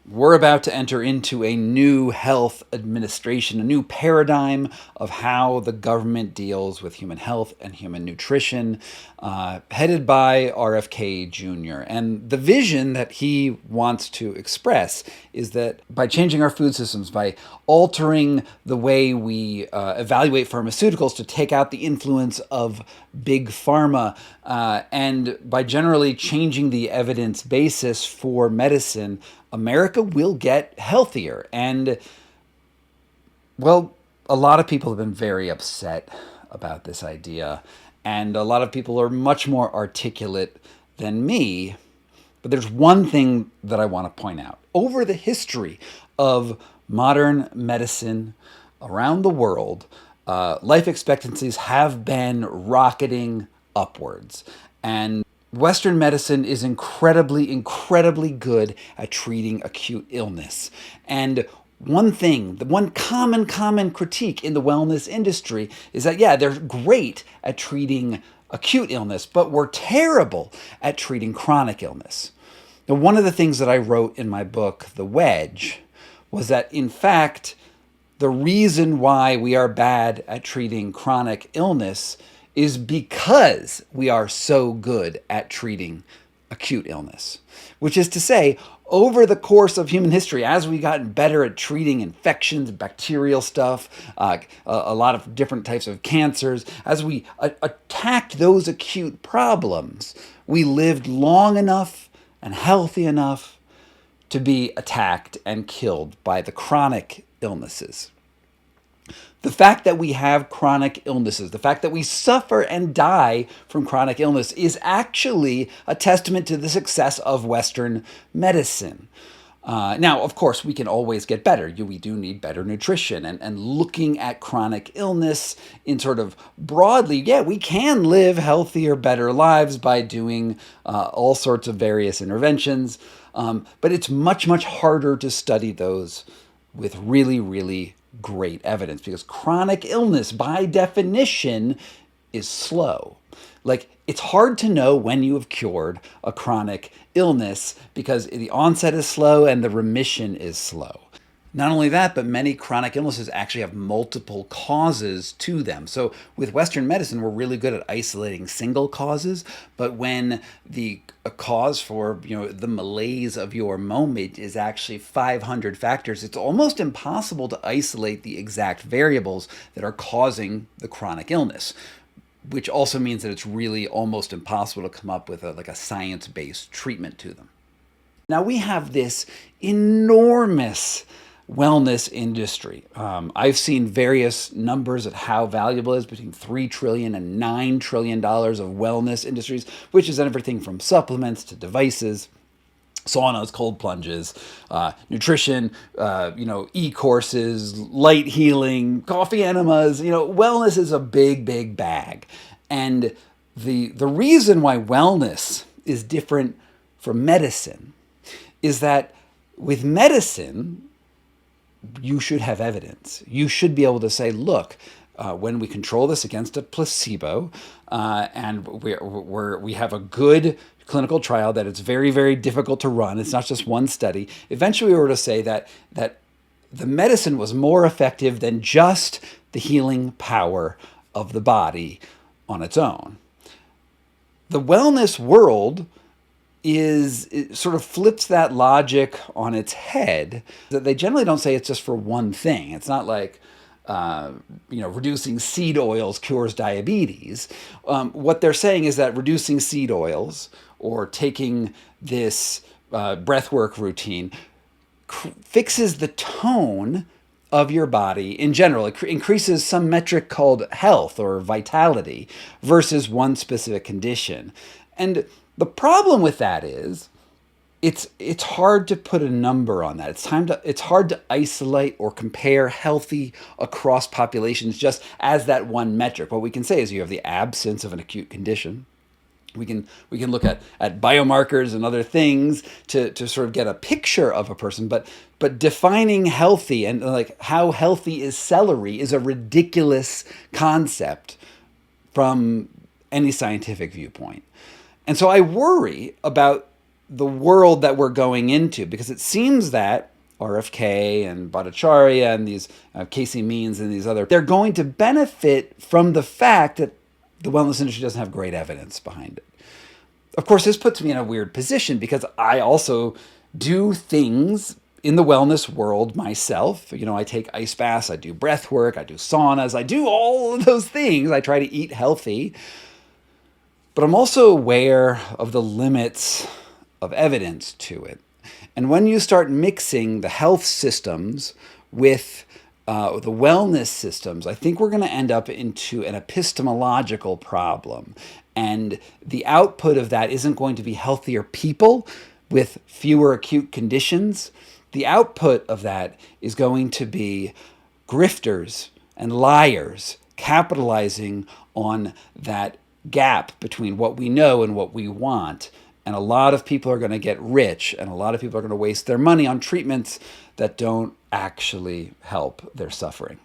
we're about to enter into a new health administration, a new paradigm of how the government deals with human health and human nutrition, headed by RFK Jr. And the vision that he wants to express is that by changing our food systems, by altering the way we evaluate pharmaceuticals to take out the influence of big pharma, and by generally changing the evidence basis for medicine, America will get healthier. And, well, a lot of people have been very upset about this idea. And a lot of people are much more articulate than me. But there's one thing that I want to point out. Over the history of modern medicine around the world, life expectancies have been rocketing upwards. And Western medicine is incredibly, incredibly good at treating acute illness. And one thing, the one common critique in the wellness industry is that, yeah, they're great at treating acute illness, but we're terrible at treating chronic illness. Now, one of the things that I wrote in my book, The Wedge, was that, in fact, the reason why we are bad at treating chronic illness is because we are so good at treating acute illness. Which is to say, over the course of human history, as we've gotten better at treating infections, bacterial stuff, a lot of different types of cancers, as we attacked those acute problems, we lived long enough and healthy enough to be attacked and killed by the chronic illnesses. The fact that we have chronic illnesses, the fact that we suffer and die from chronic illness is actually a testament to the success of Western medicine. Now, of course, we can always get better. We do need better nutrition. And looking at chronic illness in sort of broadly, yeah, we can live healthier, better lives by doing all sorts of various interventions. But it's much, much harder to study those with really, really great evidence, because chronic illness, by definition, is slow. Like, it's hard to know when you have cured a chronic illness because the onset is slow and the remission is slow. Not only that, but many chronic illnesses actually have multiple causes to them. So with Western medicine, we're really good at isolating single causes, but when the cause for, the malaise of your moment is actually 500 factors, it's almost impossible to isolate the exact variables that are causing the chronic illness, which also means that it's really almost impossible to come up with a science-based treatment to them. Now we have this enormous wellness industry. I've seen various numbers at how valuable it is, between $3 trillion and $9 trillion of wellness industries, which is everything from supplements to devices, saunas, cold plunges, nutrition, e-courses, light healing, coffee enemas. Wellness is a big, big bag. And the reason why wellness is different from medicine is that with medicine, you should have evidence. You should be able to say, look, when we control this against a placebo, and we have a good clinical trial that it's very, very difficult to run, it's not just one study, eventually we were to say that the medicine was more effective than just the healing power of the body on its own. The wellness world it sort of flips that logic on its head. That they generally don't say it's just for one thing. It's not like reducing seed oils cures diabetes. What they're saying is that reducing seed oils or taking this breathwork routine fixes the tone of your body in general. It increases some metric called health or vitality versus one specific condition. And the problem with that is it's hard to put a number on that. It's hard to isolate or compare healthy across populations just as that one metric. What we can say is you have the absence of an acute condition. We can look at biomarkers and other things to sort of get a picture of a person, but defining healthy and like how healthy is celery is a ridiculous concept from any scientific viewpoint. And so I worry about the world that we're going into, because it seems that RFK and Bhattacharya and these Casey Means and these other, they're going to benefit from the fact that the wellness industry doesn't have great evidence behind it. Of course, this puts me in a weird position because I also do things in the wellness world myself. I take ice baths, I do breath work, I do saunas, I do all of those things. I try to eat healthy. But I'm also aware of the limits of evidence to it. And when you start mixing the health systems with the wellness systems, I think we're going to end up into an epistemological problem. And the output of that isn't going to be healthier people with fewer acute conditions. The output of that is going to be grifters and liars capitalizing on that gap between what we know and what we want. And a lot of people are going to get rich, and a lot of people are going to waste their money on treatments that don't actually help their suffering.